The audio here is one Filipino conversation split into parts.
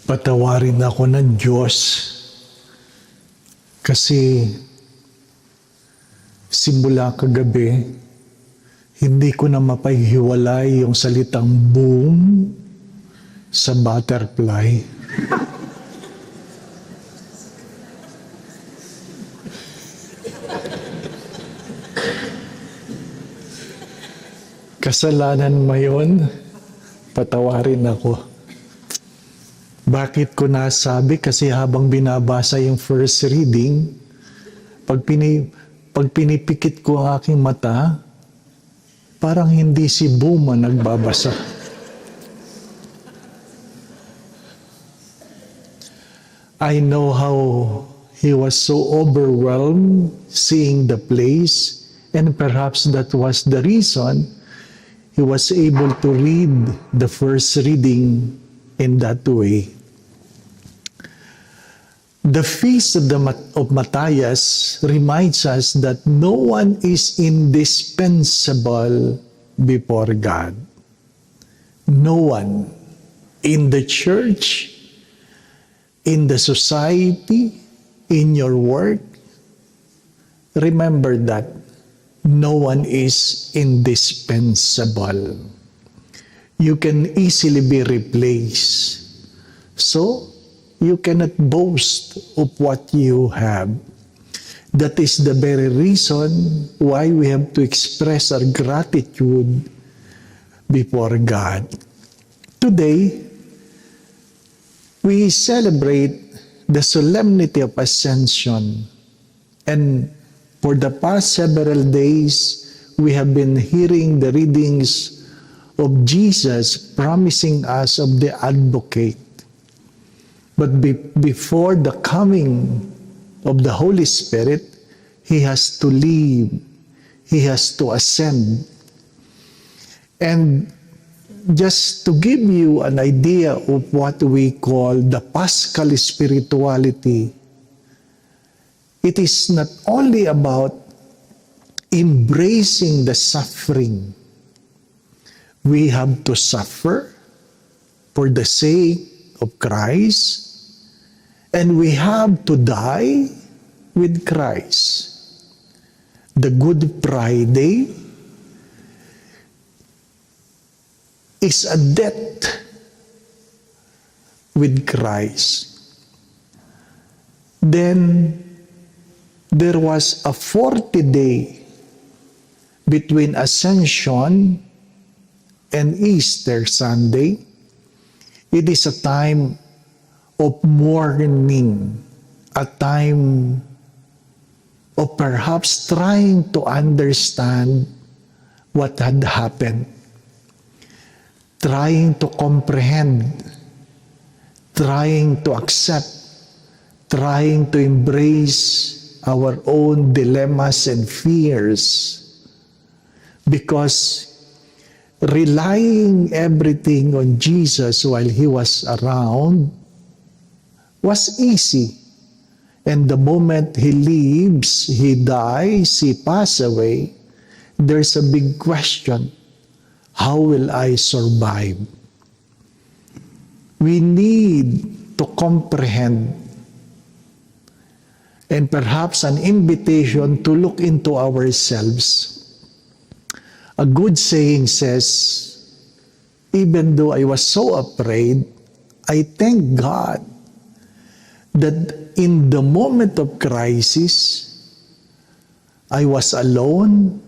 Patawarin ako ng Diyos kasi simula kagabi, hindi ko na mapaghiwalay yung salitang boom sa butterfly. Kasalanan mo yun, patawarin ako. Bakit ko nasabi? Kasi habang binabasa yung first reading, pag pinipikit ko ang aking mata, parang hindi si Buma nagbabasa. I know how he was so overwhelmed seeing the place, and perhaps that was the reason he was able to read the first reading in that way. The feast of Matthias reminds us that no one is indispensable before God. No one in the church, in the society, in your work. Remember that no one is indispensable. You can easily be replaced. So, you cannot boast of what you have. That is the very reason why we have to express our gratitude before God. Today, we celebrate the solemnity of Ascension. And for the past several days, we have been hearing the readings of Jesus promising us of the advocate. But before the coming of the Holy Spirit, He has to leave. He has to ascend. And just to give you an idea of what we call the Paschal spirituality, it is not only about embracing the suffering. We have to suffer for the sake of Christ, and we have to die with Christ. The Good Friday is a death with Christ. Then there was a 40-day between Ascension and Easter Sunday. It is a time of mourning, a time of perhaps trying to understand what had happened, trying to comprehend, trying to accept, trying to embrace our own dilemmas and fears, because relying everything on Jesus while He was around was easy. And the moment He leaves, He dies, He passes away, there's a big question. How will I survive? We need to comprehend, and perhaps an invitation to look into ourselves. A good saying says, even though I was so afraid, I thank God that in the moment of crisis, I was alone,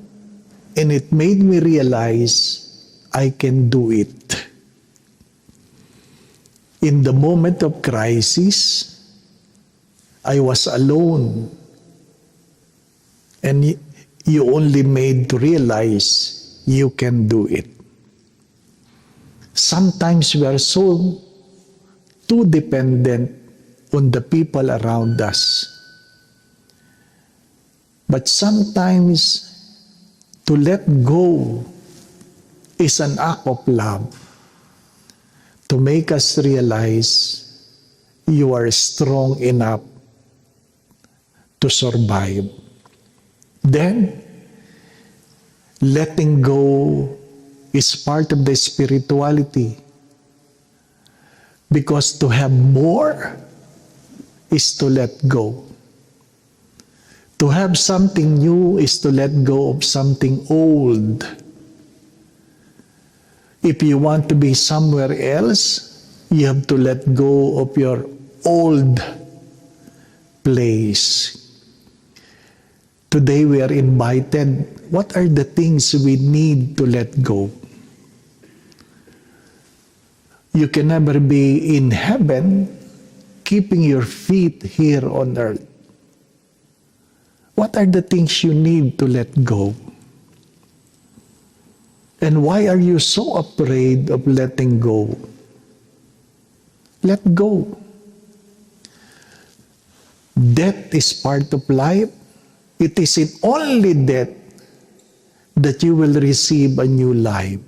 and it made me realize I can do it. In the moment of crisis, I was alone, and you only made to realize you can do it. Sometimes we are so too dependent on the people around us. But sometimes to let go is an act of love to make us realize you are strong enough to survive. Then, letting go is part of the spirituality. Because to have more is to let go. To have something new is to let go of something old. If you want to be somewhere else, you have to let go of your old place. Today we are invited. What are the things we need to let go? You can never be in heaven keeping your feet here on earth. What are the things you need to let go? And why are you so afraid of letting go? Let go. Death is part of life. It is in only death that you will receive a new life.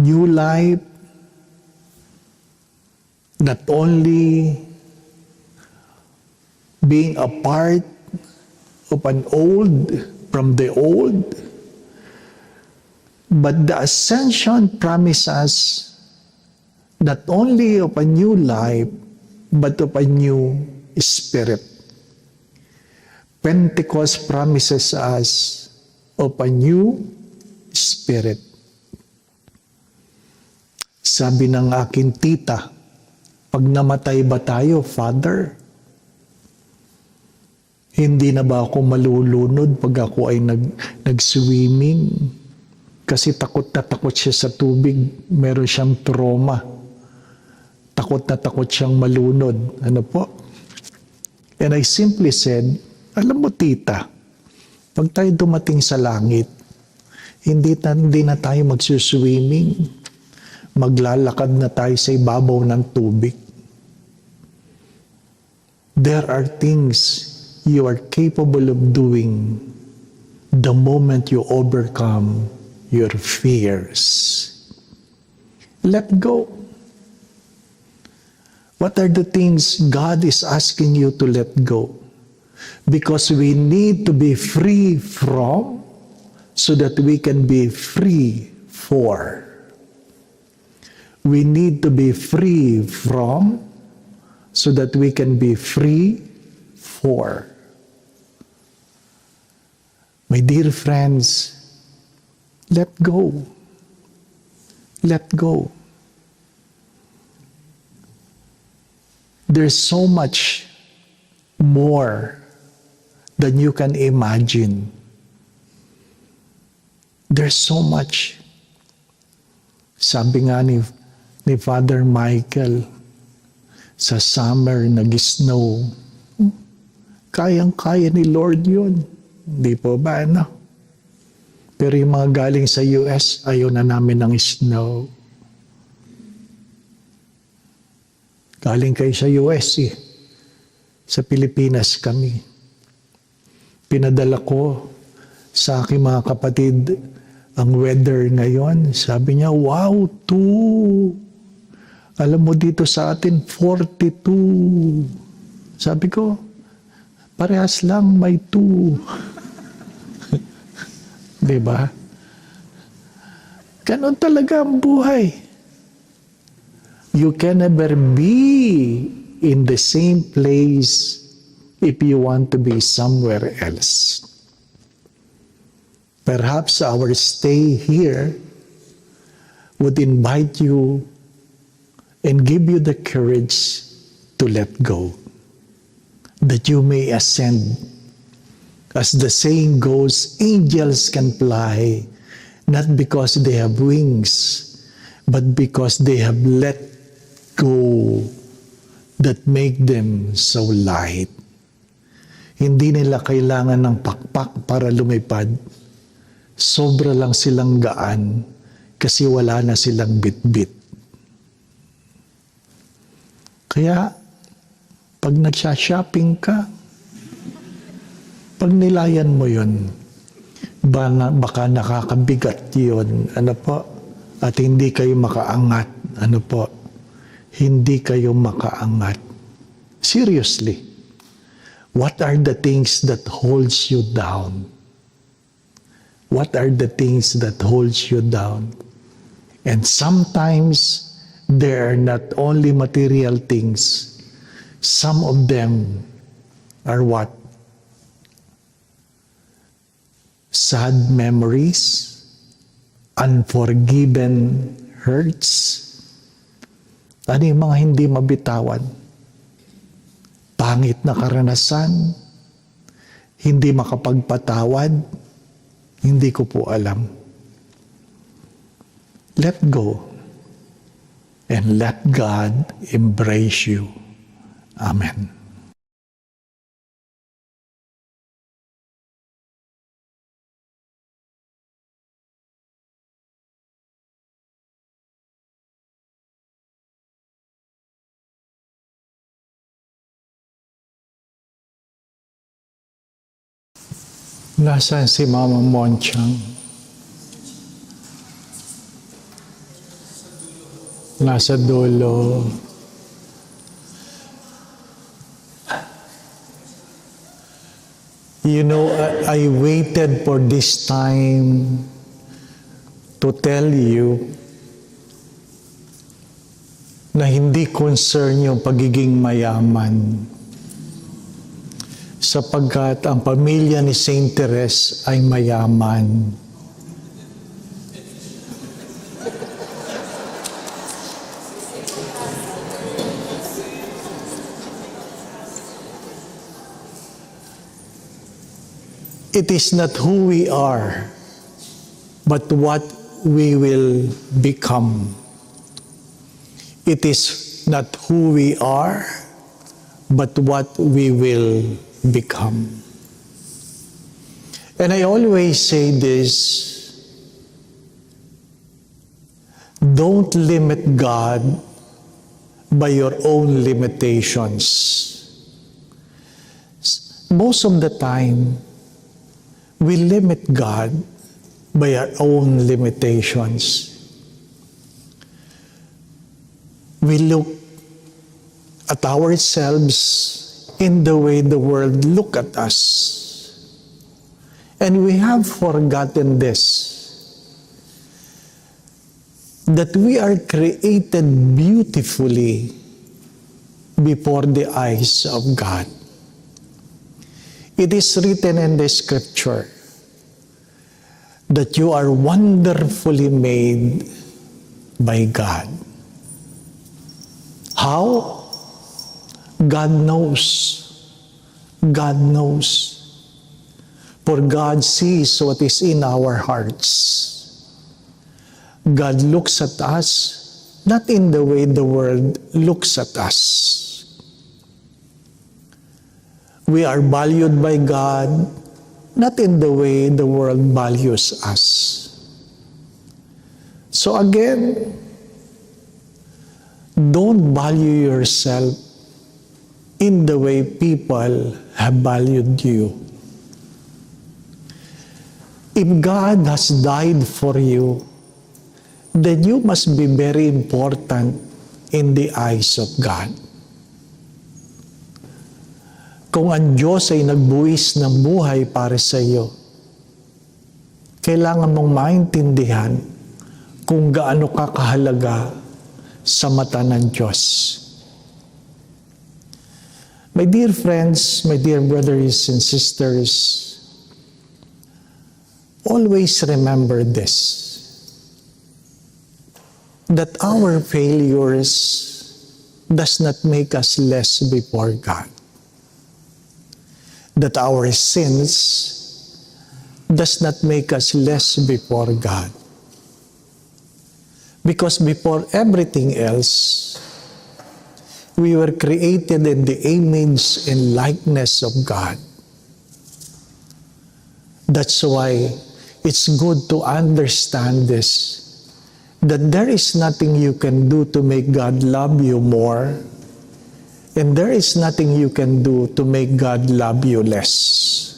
New life, not only being a part of an old, from the old, but the ascension promises not only of a new life, but of a new spirit. Pentecost promises us of a new spirit. Sabi ng aking tita, pag namatay ba tayo, Father, hindi na ba ako malulunod pag ako ay nag-swimming? Kasi takot na takot siya sa tubig. Meron siyang trauma. Takot na takot siyang malunod. Ano po? And I simply said, alam mo tita, pag tayo dumating sa langit, hindi na tayo magsuswimming. Maglalakad na tayo sa ibabaw ng tubig. There are things you are capable of doing the moment you overcome your fears. Let go. What are the things God is asking you to let go? Because we need to be free from so that we can be free for. We need to be free from so that we can be free for. My dear friends, let go. Let go. There's so much more than you can imagine. There's so much. Sabi nga ni Father Michael, sa summer nag-snow, kayang-kaya ni Lord yun. Di po ba, ano? Pero yung mga galing sa US, ayaw na namin ng snow. Galing kayo sa US eh. Sa Pilipinas kami. Pinadala ko sa aking mga kapatid ang weather ngayon. Sabi niya, wow, 2. Alam mo dito sa atin, 42. Sabi ko, parehas lang, may 2. Diba? Ganon talaga ang buhay. You can never be in the same place if you want to be somewhere else. Perhaps our stay here would invite you and give you the courage to let go, that you may ascend. As the saying goes, angels can fly, not because they have wings, but because they have let go that make them so light. Hindi nila kailangan ng pakpak para lumipad. Sobra lang silang gaan kasi wala na silang bitbit. Kaya, pag nagsha-shopping ka, pag nilayan mo yun, baka nakakabigat yun, ano po, at hindi kayo makaangat, ano po, hindi kayo makaangat. Seriously, what are the things that holds you down? What are the things that holds you down? And sometimes, they are not only material things. Some of them are what? Sad memories, unforgiven hurts, ano yung mga hindi mabitawan? Pangit na karanasan, hindi makapagpatawad, hindi ko po alam. Let go and let God embrace you. Amen. Nasaan si Mama Monchang? Nasa dulo. You know, I waited for this time to tell you na hindi concern yung pagiging mayaman. Sapagkat ang pamilya ni Saint Therese ay mayaman. It is not who we are, but what we will become. It is not who we are, but what we will become. And I always say this, don't limit God by your own limitations. Most of the time, we limit God by our own limitations. We look at ourselves in the way the world look at us. And we have forgotten this, that we are created beautifully before the eyes of God. It is written in the scripture that you are wonderfully made by God. How? God knows. God knows. For God sees what is in our hearts. God looks at us not in the way the world looks at us. We are valued by God not in the way the world values us. So again, don't value yourself in the way people have valued you. If God has died for you, then you must be very important in the eyes of God. Kung ang Diyos ay nagbuwis ng buhay para sa iyo, kailangan mong maintindihan kung gaano ka kahalaga sa mata ng Diyos. My dear friends, my dear brothers and sisters, always remember this, that our failures does not make us less before God. That our sins does not make us less before God. Because before everything else, we were created in the image and likeness of God. That's why it's good to understand this, that there is nothing you can do to make God love you more, and there is nothing you can do to make God love you less.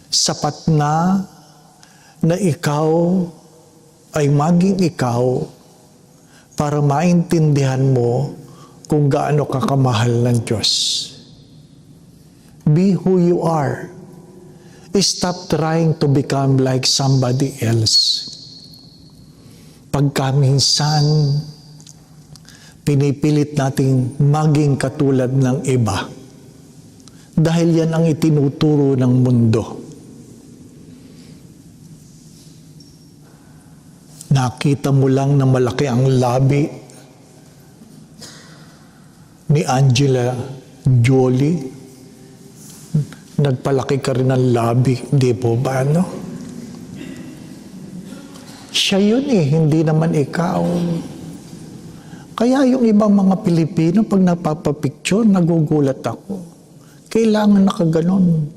Sapat na ikaw ay maging ikaw para maintindihan mo kung gaano ka kamahal ng Diyos. Be who you are. Stop trying to become like somebody else. pagka minsan pinipilit nating maging katulad ng iba dahil yan ang itinuturo ng mundo. Nakita mo lang na malaki ang labi ni Angela Jolie. Nagpalaki ka rin ng labi, di po ba, no? Siya yun hindi naman ikaw. Kaya yung ibang mga Pilipino, pag napapapicture, nagugulat ako. Kailangan nakaganon.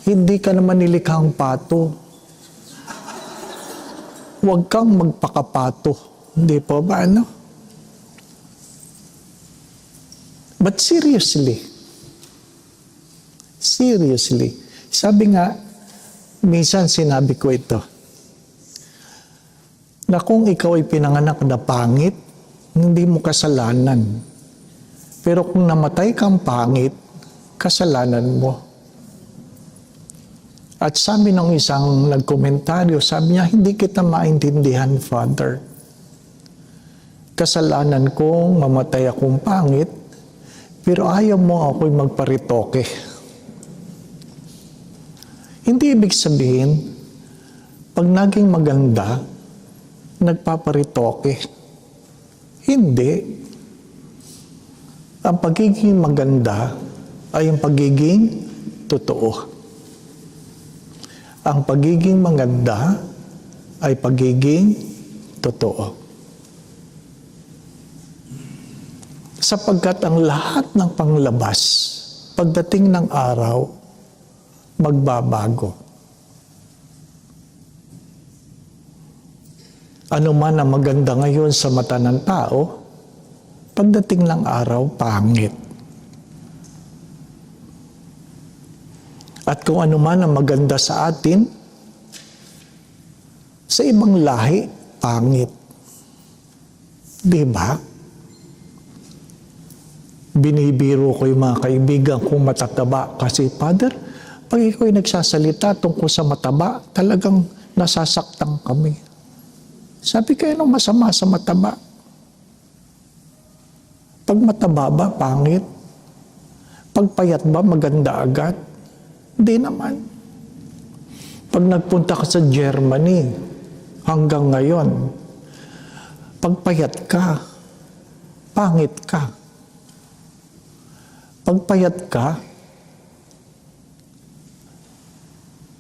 Hindi ka naman nilikhang pato. Huwag kang magpakapato. Hindi po ba, ano? But seriously, sabi nga, minsan sinabi ko ito, na kung ikaw ay pinanganak na pangit, hindi mo kasalanan. Pero kung namatay kang pangit, kasalanan mo. At sabi ng isang nagkomentaryo, sabi niya, hindi kita maintindihan, Father. Kasalanan kong mamatay akong pangit, pero ayaw mo ako'y magparitoke. Hindi ibig sabihin, pag naging maganda, nagpaparitoke. Hindi. Ang pagiging maganda ay ang pagiging totoo. Ang pagiging maganda ay pagiging totoo. Sapagkat ang lahat ng panglabas, pagdating ng araw, magbabago. Ano man ang maganda ngayon sa mata ng tao, pagdating ng araw, pangit. At kung ano man ang maganda sa atin, sa ibang lahi, pangit. Diba? Binibiro ko yung mga kaibigan kong matataba. Kasi, Father, pag ikaw ay nagsasalita tungkol sa mataba, talagang nasasaktan kami. Sabi ko, anong masama sa mataba? Pag mataba ba, pangit? Pag payat ba, maganda agad? Hindi naman. Pag nagpunta ka sa Germany, hanggang ngayon, pag payat ka, pangit ka. Pag payat ka,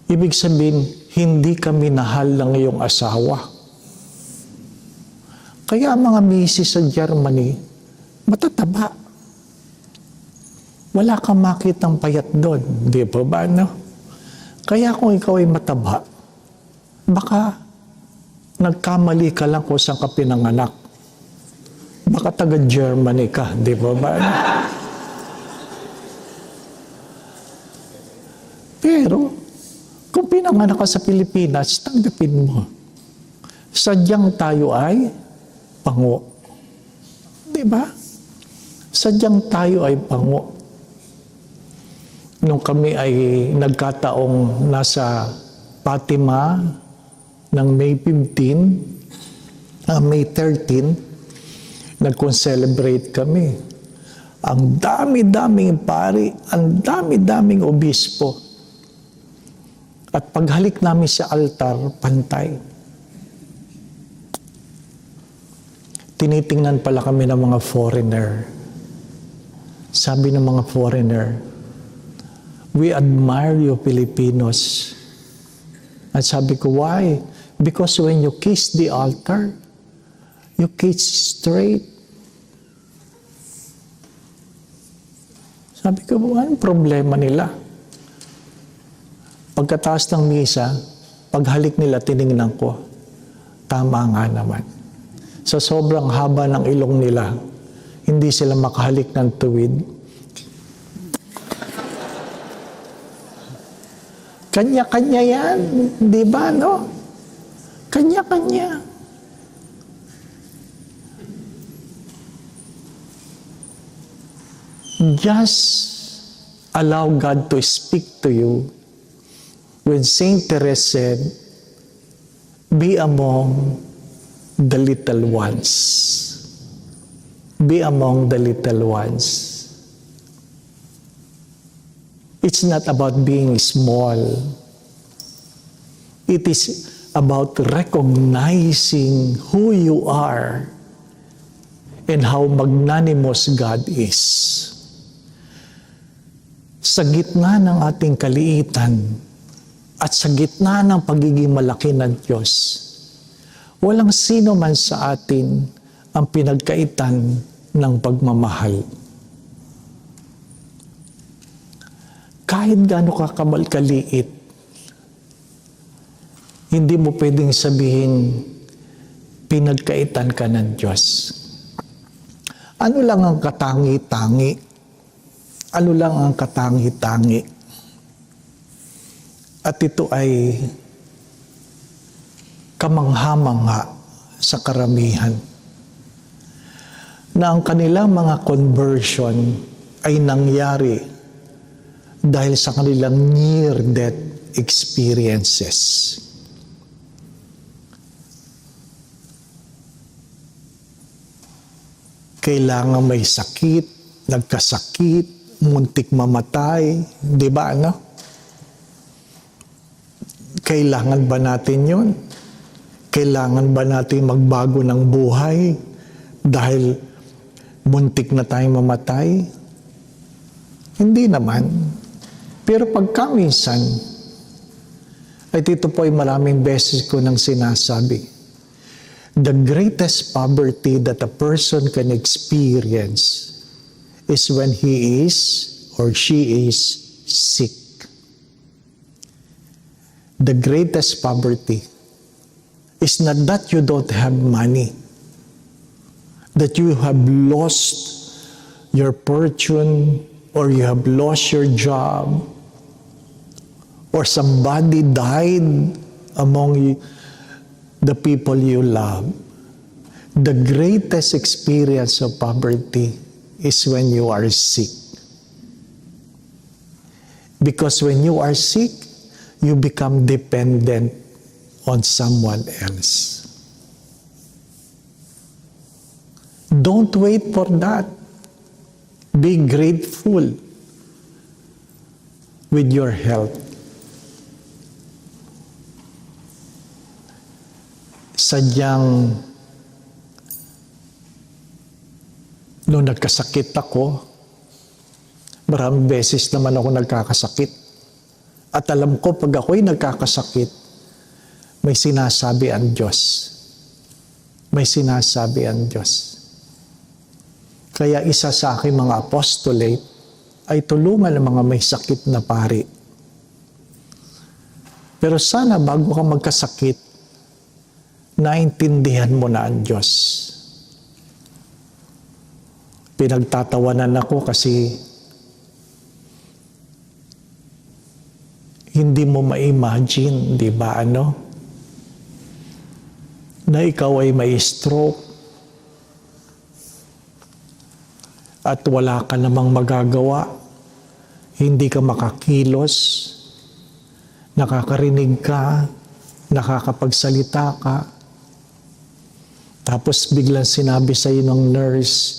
ibig sabihin, hindi ka minahal ng iyong asawa. Kaya mga misis sa Germany, matataba. Wala kang makitang payat doon. Di ba ba, no? Kaya kung ikaw ay mataba, baka nagkamali ka lang kung saan ka pinanganak. Baka taga-Germany ka. Di ba ba, no? Pero, kung pinanganak ka sa Pilipinas, tanggapin mo. Sadyang tayo ay pango. Di ba? Sadyang tayo ay pango. Nung kami ay nagkataong nasa Fatima ng May 15, May 13, nag-celebrate kami. Ang dami-daming pari, ang dami-daming obispo. At paghalik namin sa altar, pantay. Tinitingnan pala kami ng mga foreigner. Sabi ng mga foreigner, we admire you Filipinos. At sabi ko, why? Because when you kiss the altar, you kiss straight. Sabi ko, anong problema nila? Pagkataas ng misa, paghalik nila, tinignan ko, tama nga naman. Sa sobrang haba ng ilong nila, hindi sila makahalik ng tuwid. Kanya-kanya yan, di ba, no? Kanya-kanya. Just allow God to speak to you when Saint Therese said, be among the little ones. Be among the little ones. It's not about being small. It is about recognizing who you are and how magnanimous God is. Sa gitna ng ating kaliitan at sa gitna ng pagiging malaki ng Diyos, walang sino man sa atin ang pinagkaitan ng pagmamahal. Kahit gaano ka kaliit, hindi mo pwedeng sabihin, pinagkaitan ka ng Diyos. Ano lang ang katangi-tangi? Ano lang ang katangi-tangi? At ito ay kamangha-mangha sa karamihan na ang kanilang mga conversion ay nangyari dahil sa kanilang near-death experiences. Kailangan may sakit, nagkasakit, muntik mamatay, di ba ano? Kailangan ba natin yun? Kailangan ba natin magbago ng buhay dahil muntik na tayong mamatay? Hindi naman. Pero pagkaminsan, at ito po ay maraming beses ko nang sinasabi, the greatest poverty that a person can experience is when he is or she is sick. The greatest poverty is not that you don't have money, that you have lost your fortune, or you have lost your job, or somebody died among the people you love. The greatest experience of poverty is when you are sick. Because when you are sick, you become dependent on someone else. Don't wait for that. Be grateful with your health. Sadyang nung nagkasakit ako, maraming beses naman ako nagkakasakit. At alam ko, pag ako'y nagkakasakit, may sinasabi ang Diyos. May sinasabi ang Diyos. Kaya isa sa aking mga apostolate ay tulungan ang mga may sakit na pari. Pero sana bago ka magkasakit, naintindihan mo na ang Diyos. Pinagtatawanan ako kasi hindi mo ma-imagine, di ba ano? Na ikaw ay may stroke at wala ka namang magagawa, hindi ka makakilos, nakakarinig ka, nakakapagsalita ka, tapos biglang sinabi sa iyo ng nurse,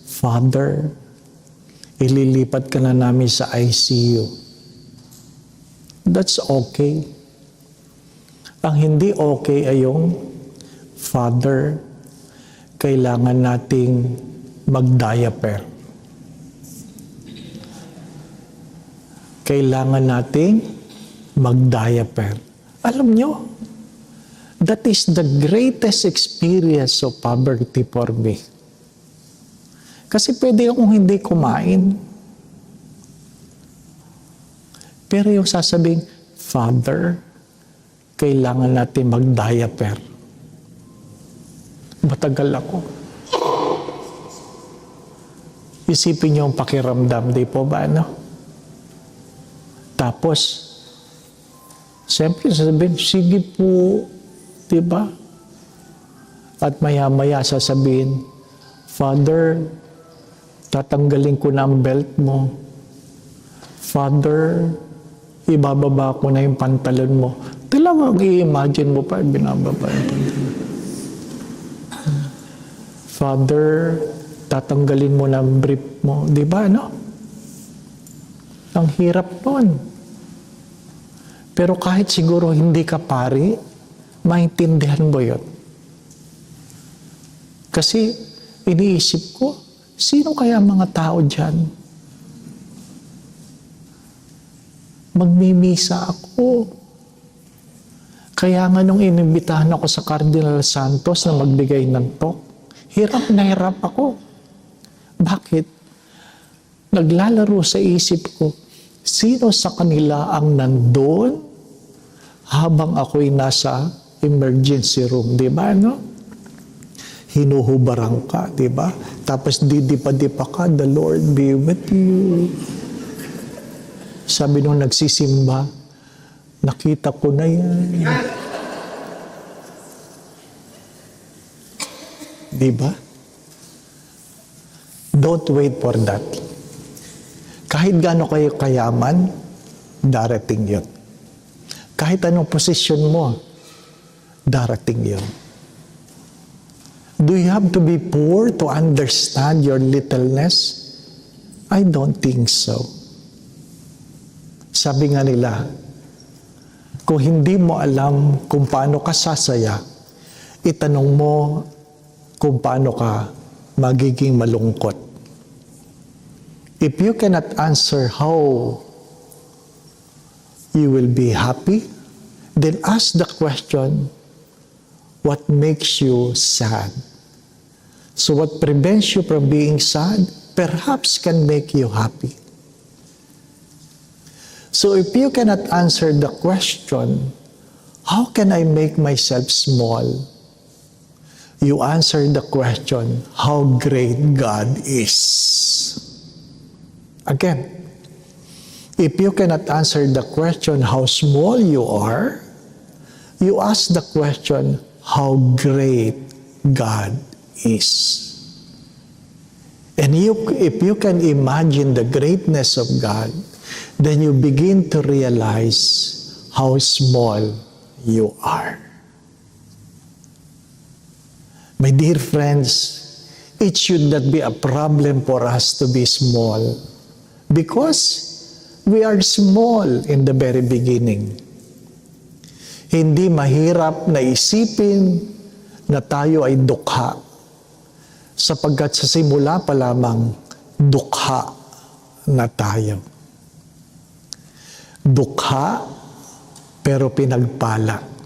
Father, ililipat ka na namin sa ICU. That's okay. Ang hindi okay ay yung, Father, kailangan nating mag-diaper. Kailangan nating mag-diaper. Alam nyo, that is the greatest experience of poverty for me. Kasi pwede akong hindi kumain. Pero yung sasabing, Father, kailangan natin mag-diaper. Matagal ako. Isipin niyo ang pakiramdam, di po ba, ano? Tapos, siyempre sasabihin, sige po, di ba? At maya-maya sasabihin, Father, tatanggalin ko na ang belt mo. Father, ibababa ko na yung pantalon mo. Talagang i-imagine mo pa, binababa yung pantalon. Father, tatanggalin mo na ang brief mo. Di ba, no? Ang hirap nun. Pero kahit siguro hindi ka pari, maintindihan mo yun. Kasi iniisip ko, sino kaya mga tao dyan? Magmimisa ako. Kaya nga nung inimbitahan ako sa Cardinal Santos na magbigay ng talk, hirap na hirap ako. Bakit? Naglalaro sa isip ko, sino sa kanila ang nandun habang ako'y nasa emergency room? Di ba, no? Hinuhubarang ka, di ba? Tapos didipa-dipa ka, the Lord be with you. Sabi nung nagsisimba, nakita ko na yan. Di ba? Don't wait for that. Kahit gaano kayo kayaman, darating yun. Kahit anong posisyon mo, darating yun. Do you have to be poor to understand your littleness? I don't think so. Sabi nga nila, kung hindi mo alam kung paano ka sasaya, itanong mo kung paano ka magiging malungkot. If you cannot answer how you will be happy, then ask the question, what makes you sad? So what prevents you from being sad, perhaps can make you happy. So if you cannot answer the question, how can I make myself small? You answer the question, how great God is. Again, if you cannot answer the question, how small you are, you ask the question, how great God is. And if you can imagine the greatness of God, then you begin to realize how small you are. My dear friends, it should not be a problem for us to be small because we are small in the very beginning. Hindi mahirap na isipin na tayo ay dukha sapagkat sa simula pa lamang dukha na tayo. Dukha pero pinagpala.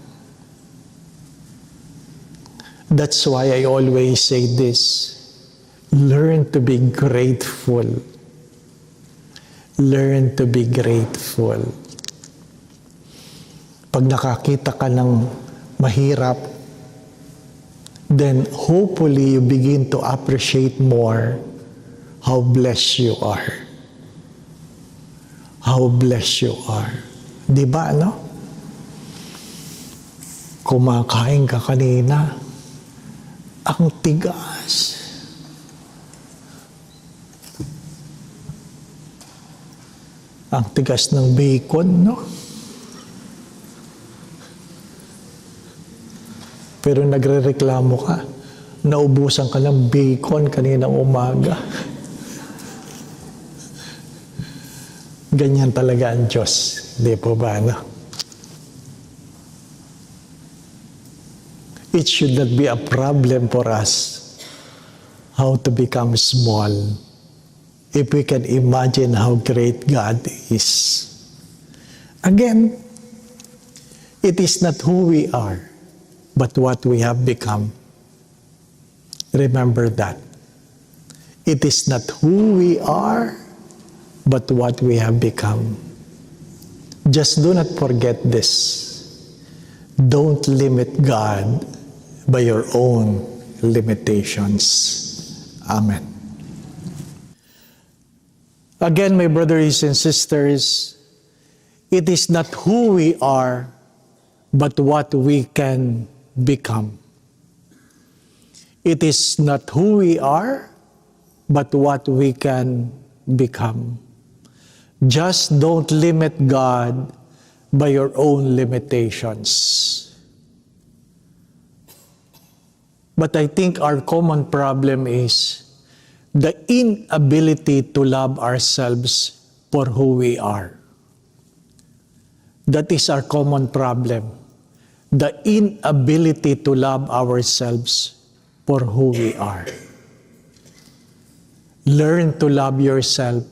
That's why I always say this, learn to be grateful. Learn to be grateful. Pag nakakita ka ng mahirap, then hopefully you begin to appreciate more how blessed you are. How blessed you are. Di ba, no? Kumakain ka kanina, ang tigas. Ang tigas ng bacon, no? Pero nagrereklamo ka, naubusan ka ng bacon kaninang umaga. Ganyan talaga ang Diyos. Di po ba, no? It should not be a problem for us how to become small if we can imagine how great God is. Again, it is not who we are, but what we have become. Remember that. It is not who we are, but what we have become. Just do not forget this. Don't limit God by your own limitations. Amen. Again, my brothers and sisters, it is not who we are, but what we can become. It is not who we are, but what we can become. Just don't limit God by your own limitations. But I think our common problem is the inability to love ourselves for who we are. That is our common problem. The inability to love ourselves for who we are. Learn to love yourself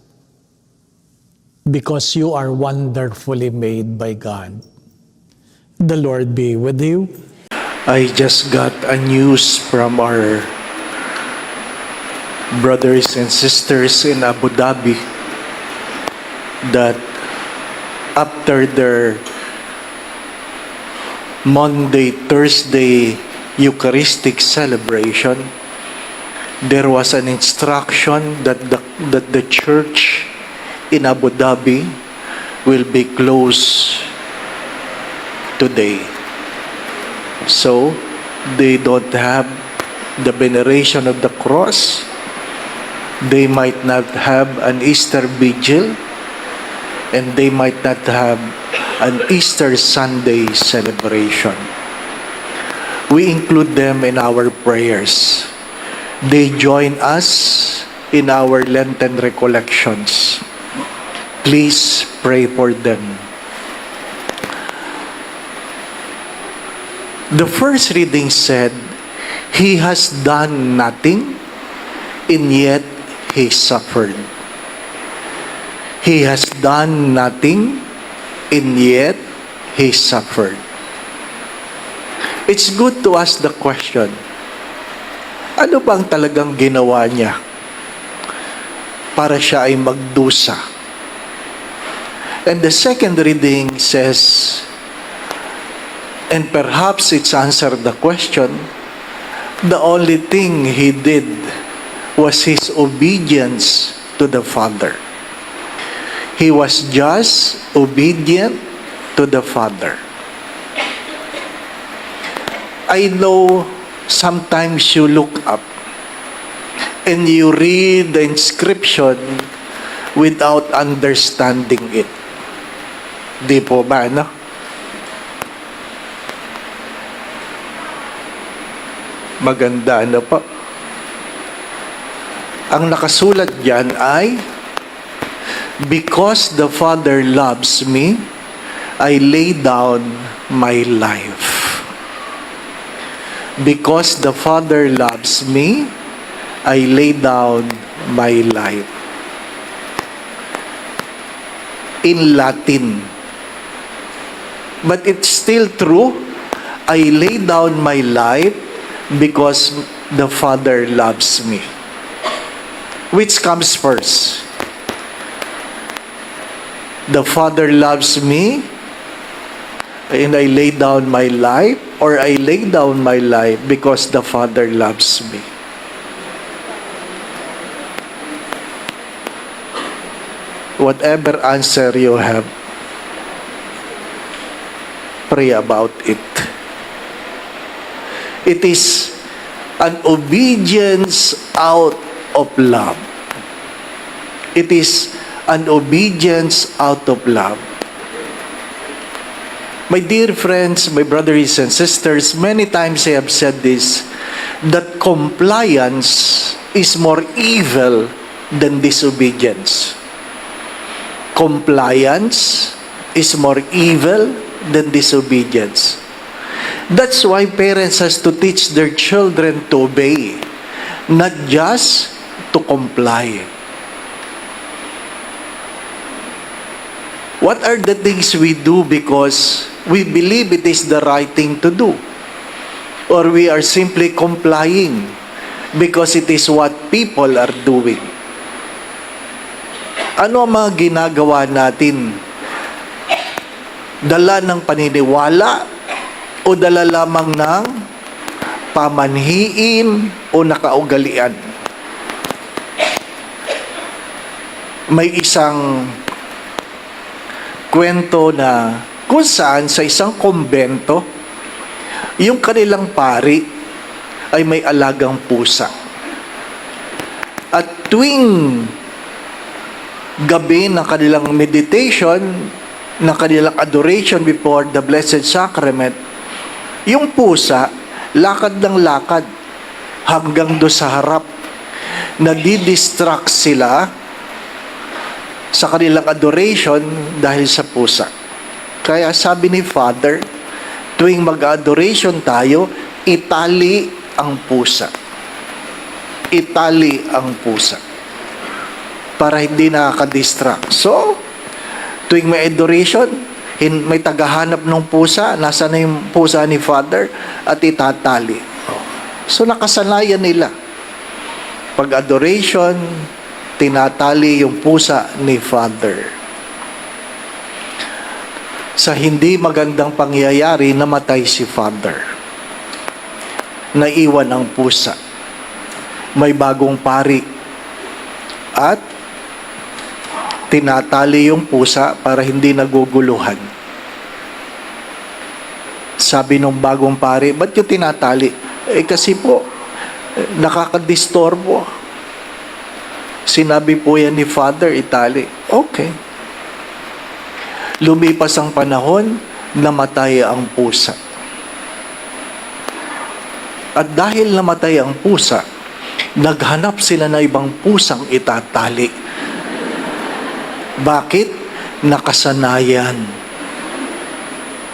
because you are wonderfully made by God. The Lord be with you. I just got a news from our brothers and sisters in Abu Dhabi that after their Monday, Thursday Eucharistic celebration, there was an instruction that the church in Abu Dhabi will be closed today. So, they don't have the veneration of the cross. They might not have an Easter vigil, and they might not have an Easter Sunday celebration. We include them in our prayers. They join us in our Lenten recollections. Please pray for them. The first reading said, He has done nothing, and yet He suffered. He has done nothing, and yet He suffered. It's good to ask the question, ano bang talagang ginawa niya para siya ay magdusa? And the second reading says, and perhaps it's answered the question, the only thing He did was His obedience to the Father. He was just obedient to the Father. I know sometimes you look up and you read the inscription without understanding it. Di po ba, no? Maganda, ano po? Ang nakasulat diyan ay, because the Father loves me, I lay down my life. Because the Father loves me, I lay down my life. In Latin. But it's still true. I lay down my life because the Father loves me. Which comes first? The Father loves me and I lay down my life, or I lay down my life because the Father loves me? Whatever answer you have, pray about it. It is an obedience out of love. It is an obedience out of love. My dear friends, my brothers and sisters, many times I have said this, that compliance is more evil than disobedience. Compliance is more evil than disobedience. That's why parents has to teach their children to obey, not just to comply. What are the things we do because we believe it is the right thing to do? Or we are simply complying because it is what people are doing? Ano ang mga ginagawa natin? Dala ng paniniwala o dala lamang ng pamanhiin o nakaugalian? May isang kwento na kung saan sa isang kumbento, yung kanilang pari ay may alagang pusa. At tuwing gabi ng kanilang meditation, ng kanilang adoration before the Blessed Sacrament, yung pusa, lakad ng lakad hanggang do sa harap. Nadidistract sila sa kanilang adoration dahil sa pusa. Kaya sabi ni Father, tuwing mag-adoration tayo, itali ang pusa. Itali ang pusa. Para hindi nakaka-distract. So, tuwing may adoration, may tagahanap ng pusa, nasa na yung pusa ni Father, at itatali. So, nakasanayan nila. Pag adoration, tinatali yung pusa ni Father. Sa hindi magandang pangyayari, namatay si Father. Naiwan ang pusa. May bagong pari. At tinatali yung pusa para hindi naguguluhan. Sabi nung bagong pari, ba't yung tinatali? Kasi po, nakakadistorbo. Sinabi po yan ni Father, itali. Okay. Lumipas ang panahon, namatay ang pusa. At dahil namatay ang pusa, naghanap sila na ibang pusang itatali. Bakit? Nakasanayan.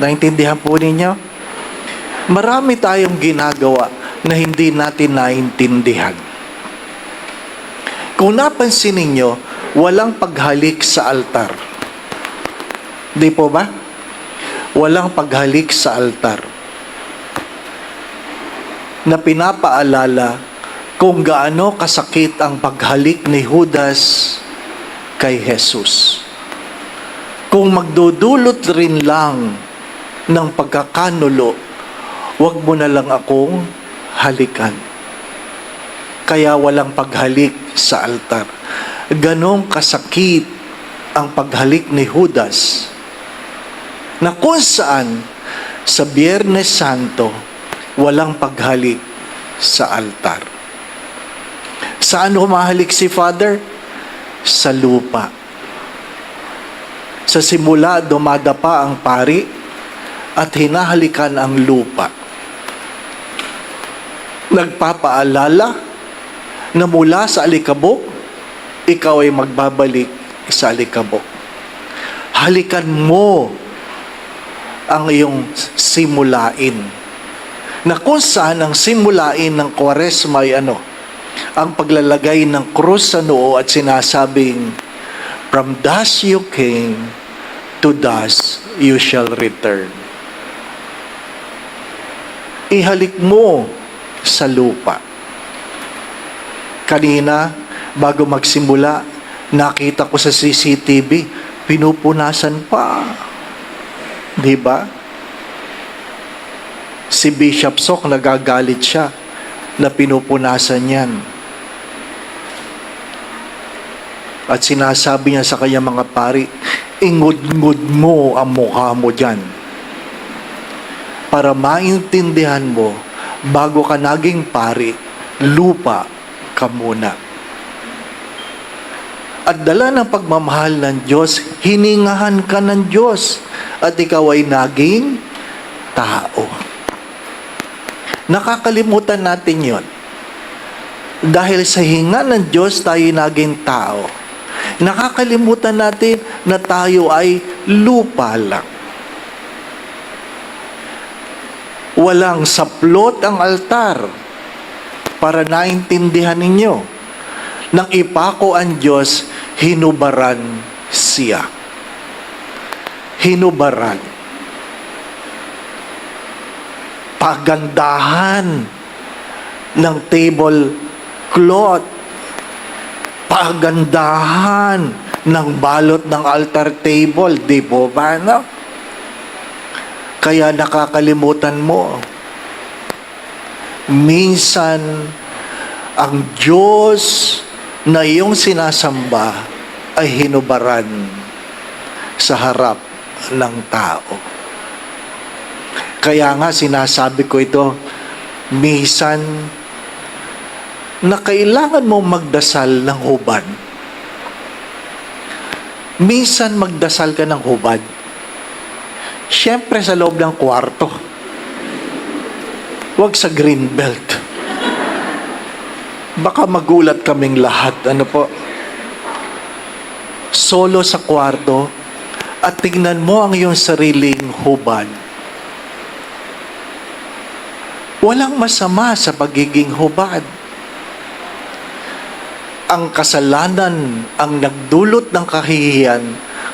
Naintindihan po ninyo? Marami tayong ginagawa na hindi natin naintindihan. Kung napansin ninyo, walang paghalik sa altar. Di po ba? Walang paghalik sa altar. Na pinapaalala kung gaano kasakit ang paghalik ni Judas kay Jesus. Kung magdudulot rin lang ng pagkakanulo, wag mo na lang akong halikan. Kaya walang paghalik sa altar. Ganong kasakit ang paghalik ni Judas, na kung saan sa Biyernes Santo, walang paghalik sa altar. Saan humahalik si Father? Sa lupa. Sa simula, dumadapa ang pari at hinahalikan ang lupa. Nagpapaalala na mula sa alikabok, ikaw ay magbabalik sa alikabok. Halikan mo ang iyong simulain. Na kung saan ang simulain ng Kwaresma ay ang paglalagay ng krus sa noo at sinasabing, from dust you came, to dust you shall return. Ihalik mo sa lupa. Kanina, bago magsimula, nakita ko sa CCTV, pinupunasan pa. Di ba? Si Bishop Sok, nagagalit siya na pinupunasan yan. At sinasabi niya sa kanya mga pari, ingud-ngud mo ang mukha mo dyan. Para maintindihan mo, bago ka naging pari, lupa ka muna. At dala ng pagmamahal ng Diyos, hiningahan ka ng Diyos, at ikaw ay naging tao. Nakakalimutan natin yon. Dahil sa hinga ng Diyos, tayo naging tao. Nakakalimutan natin na tayo ay lupa lang. Walang saplot ang altar para naintindihan ninyo. Nang ipako ang Diyos, hinubaran siya. Hinubaran. Pagandahan ng table cloth, pagandahan ng balot ng altar table, di po ba, no? Kaya nakakalimutan mo. Minsan, ang Diyos na iyong sinasamba ay hinubaran sa harap ng tao. Kaya nga sinasabi ko ito, minsan na kailangan mo magdasal ng hubad. Minsan magdasal ka ng hubad. Siyempre sa loob ng kwarto. Huwag sa greenbelt. Baka magulat kaming lahat. Ano po? Solo sa kwarto at tingnan mo ang iyong sariling hubad. Walang masama sa pagiging hubad. Ang kasalanan ang nagdulot ng kahihiyan,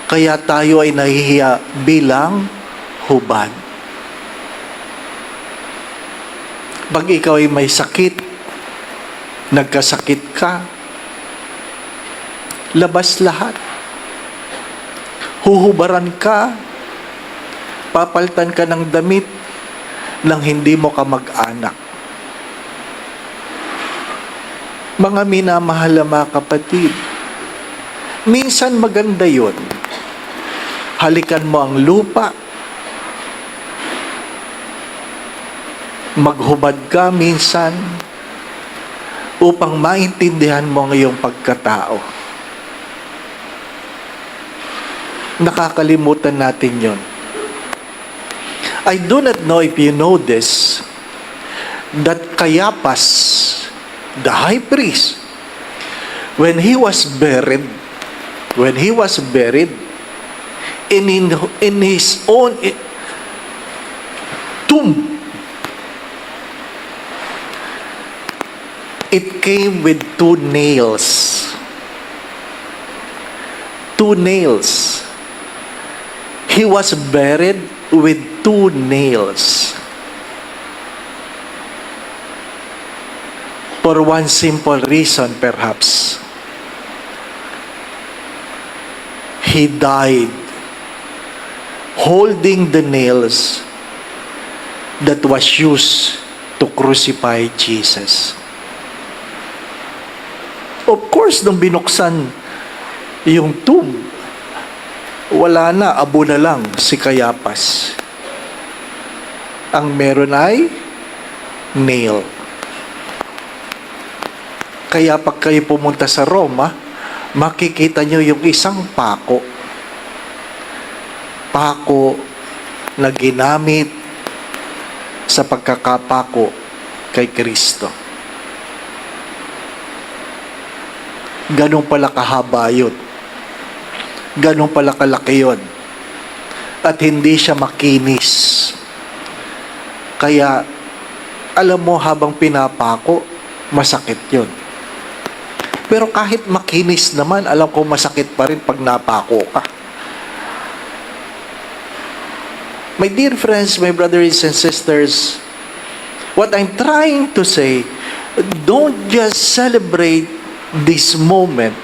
kaya tayo ay nahihiya bilang hubad. Pag ikaw ay may sakit, nagkasakit ka, labas lahat. Huhubaran ka, papaltan ka ng damit nang hindi mo ka mag-anak. Mga minamahal na mga kapatid, minsan maganda yun. Halikan mo ang lupa, maghubad ka minsan upang maintindihan mo ang iyong pagkatao. Nakakalimutan natin yon. I do not know if you know this, that Caiaphas, the high priest, when he was buried, in his own tomb, it came with 2 nails. 2 nails. He was buried with 2 nails. For one simple reason, perhaps. He died holding the nails that was used to crucify Jesus. Of course, nung binuksan yung tomb, wala na, abo na lang si Caiaphas. Ang meron ay nail. Kaya pag kayo pumunta sa Roma, makikita nyo yung isang pako. Pako na ginamit sa pagkakapako kay Kristo. Ganun pala kahaba yun. Ganun pala kalaki yun. At hindi siya makinis. Kaya, alam mo, habang pinapako, masakit yun. Pero kahit makinis naman, alam ko masakit pa rin pag napako ka. My dear friends, my brothers and sisters, what I'm trying to say, don't just celebrate this moment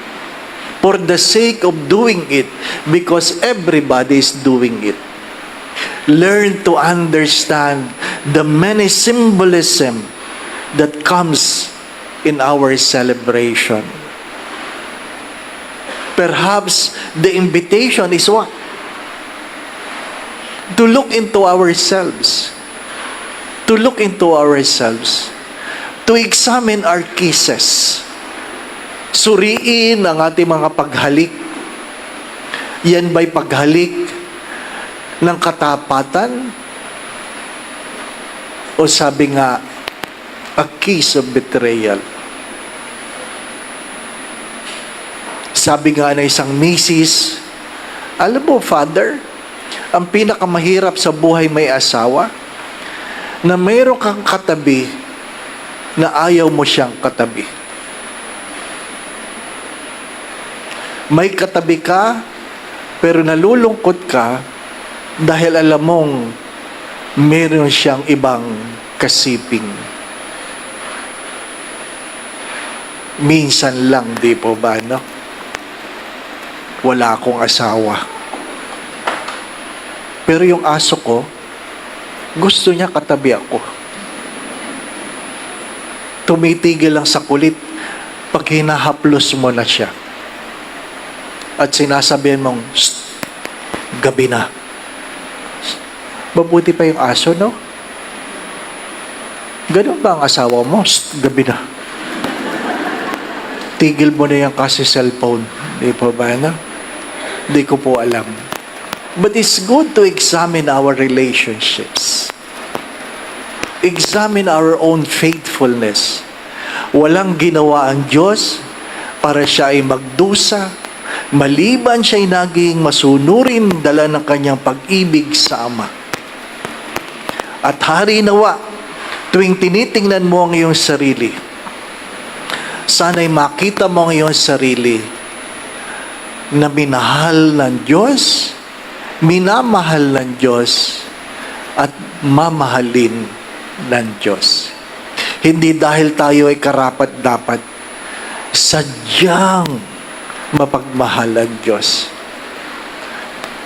for the sake of doing it because everybody is doing it. Learn to understand the many symbolism that comes in our celebration. Perhaps the invitation is what? To look into ourselves. To look into ourselves. To examine our kisses. Suriin ang ating mga paghalik. Yan ba'y paghalik ng katapatan? O sabi nga, a kiss of betrayal. Sabi nga na isang misis, alam mo, Father, ang pinakamahirap sa buhay may asawa, na mayroon kang katabi na ayaw mo siyang katabi. May katabi ka, pero nalulungkot ka dahil alam mong meron siyang ibang kasiping. Minsan lang, di po ba, no? Wala akong asawa. Pero yung aso ko, gusto niya katabi ako. Tumitigil lang sa kulit pag hinahaplos mo na siya. At sinasabihan mong, gabi na. Mabuti pa yung aso, no? Ganun ba ang asawa mo? Gabi na. Tigil mo na yan kasi cellphone. Di pa ba na? Di ko po alam. But it's good to examine our relationships. Examine our own faithfulness. Walang ginawa ang Diyos para siya ay magdusa, maliban siya'y naging masunurin dala ng kanyang pag-ibig sa Ama. At hari nawa, tuwing tinitingnan mo ang iyong sarili, sana'y makita mo ang iyong sarili na minahal ng Diyos, minamahal ng Diyos, at mamahalin ng Diyos. Hindi dahil tayo ay karapat-dapat, sadyang mapagmahal ang Diyos.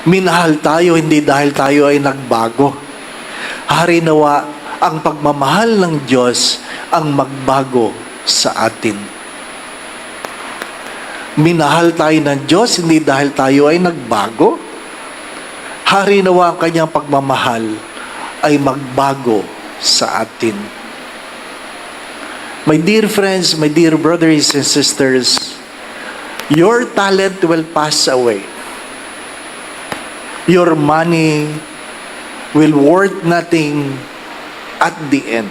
Minahal tayo hindi dahil tayo ay nagbago. Hari nawa, ang pagmamahal ng Diyos ang magbago sa atin. Minahal tayo ng Diyos hindi dahil tayo ay nagbago. Hari nawa ang kanyang pagmamahal ay magbago sa atin. My dear friends, my dear brothers and sisters, your talent will pass away. Your money will worth nothing at the end.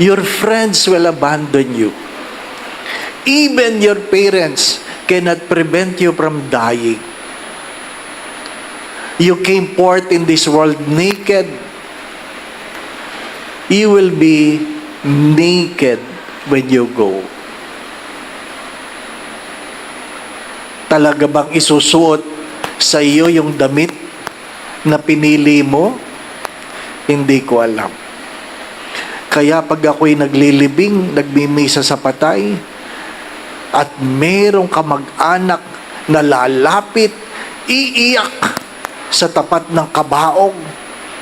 Your friends will abandon you. Even your parents cannot prevent you from dying. You came forth in this world naked. You will be naked when you go. Talaga bang isusuot sa iyo yung damit na pinili mo? Hindi ko alam. Kaya pag ako'y naglilibing, nagmimisa sa patay, at merong kamag-anak na lalapit, iiyak sa tapat ng kabaong,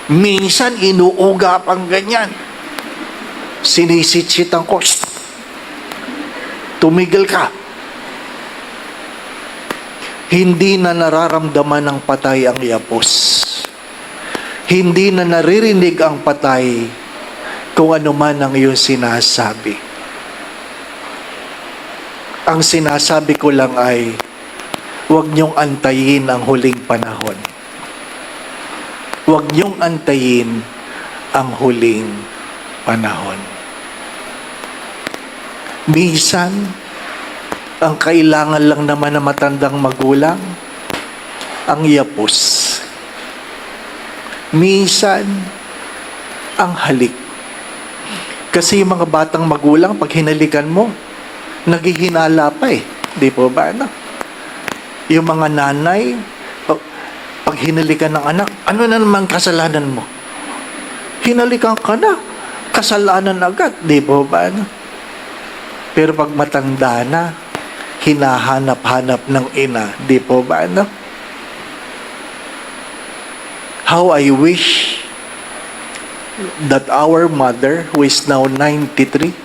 minsan inuuga pang ganyan. Sinisitsitan ko, "Shh! Tumigil ka." Hindi na nararamdaman ng patay ang yapos. Hindi na naririnig ang patay kung ano man ang iyong sinasabi. Ang sinasabi ko lang ay, huwag niyong antayin ang huling panahon. Huwag niyong antayin ang huling panahon. Minsan, ang kailangan lang naman na matandang magulang, ang yapos. Minsan, ang halik. Kasi yung mga batang magulang, pag hinalikan mo, naghihinala pa eh. Di po ba? No? Yung mga nanay, pag hinalikan ng anak, ano na naman kasalanan mo? Hinalikan ka na. Kasalanan agad. Di po ba? No? Pero pag matanda na, hinahanap-hanap ng ina. Di po ba? No? How I wish that our mother, who is now 93,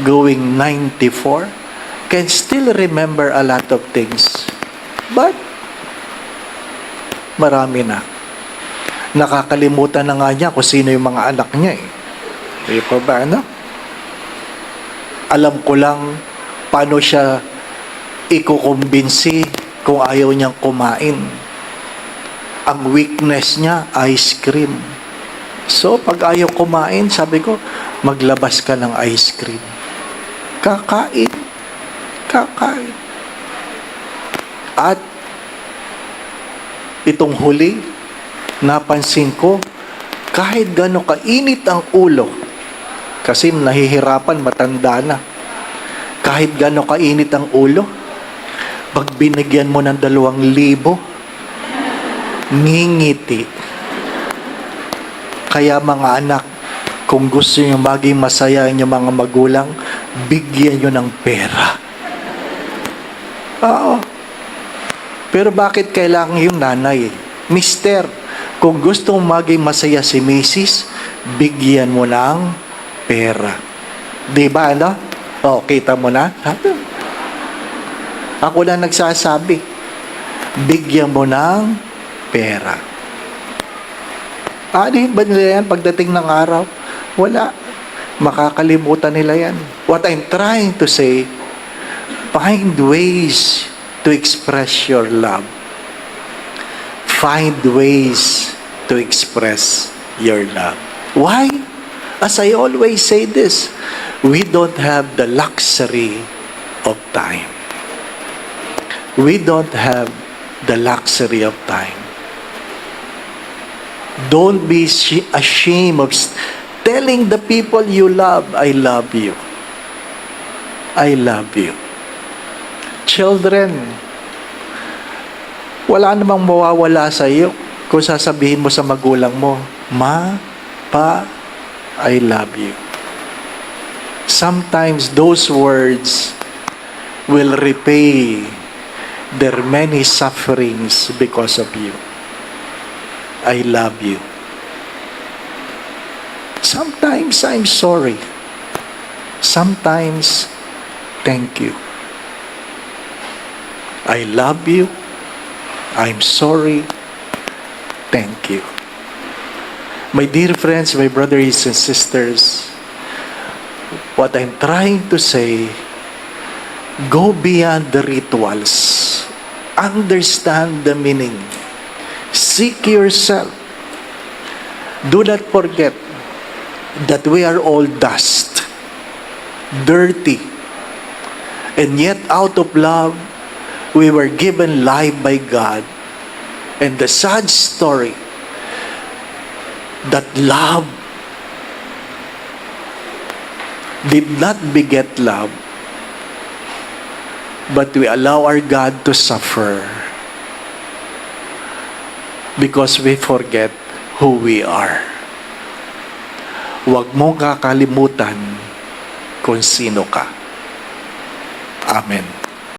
going 94, can still remember a lot of things. But, marami na. Nakakalimutan na nga niya kung sino yung mga anak niya eh. Di pa ba, ano? Alam ko lang paano siya ikukumbinsi kung ayaw niyang kumain. Ang weakness niya, ice cream. So, pag ayaw kumain, sabi ko, maglabas ka ng ice cream. Kakain. Kakain. At, itong huli, napansin ko, kahit gano'ng kainit ang ulo, kasi nahihirapan, matanda na, kahit gano'ng kainit ang ulo, pag binigyan mo ng 2,000, ngingiti. Kaya mga anak, kung gusto nyo maging masaya ang inyong mga magulang, bigyan nyo ng pera. Oo. Pero bakit kailangan yung nanay? Mister, kung gusto mong maging masaya si Mrs., bigyan mo ng pera. Di ba, ano? O, kita mo na? Ako na nagsasabi, bigyan mo ng pera. Ano ba nila yan pagdating ng araw? Wala. Makakalimutan nila yan. What I'm trying to say, find ways to express your love. find ways to express your love. Why? As I always say this, we don't have the luxury of time. We don't have the luxury of time. Don't be ashamed of telling the people you love, I love you. I love you. Children, wala namang mawawala sa iyo kung sasabihin mo sa magulang mo, Ma, Pa, I love you. Sometimes those words will repay their many sufferings because of you. I love you. Sometimes I'm sorry. Sometimes, thank you. I love you. I'm sorry. Thank you. My dear friends, my brothers and sisters, what I'm trying to say, go beyond the rituals. Understand the meaning. Seek yourself. Do not forget that we are all dust, dirty, and yet out of love, we were given life by God. And the sad story, that love did not beget love, but we allow our God to suffer because we forget who we are. Huwag mong kakalimutan kung sino ka. Amen.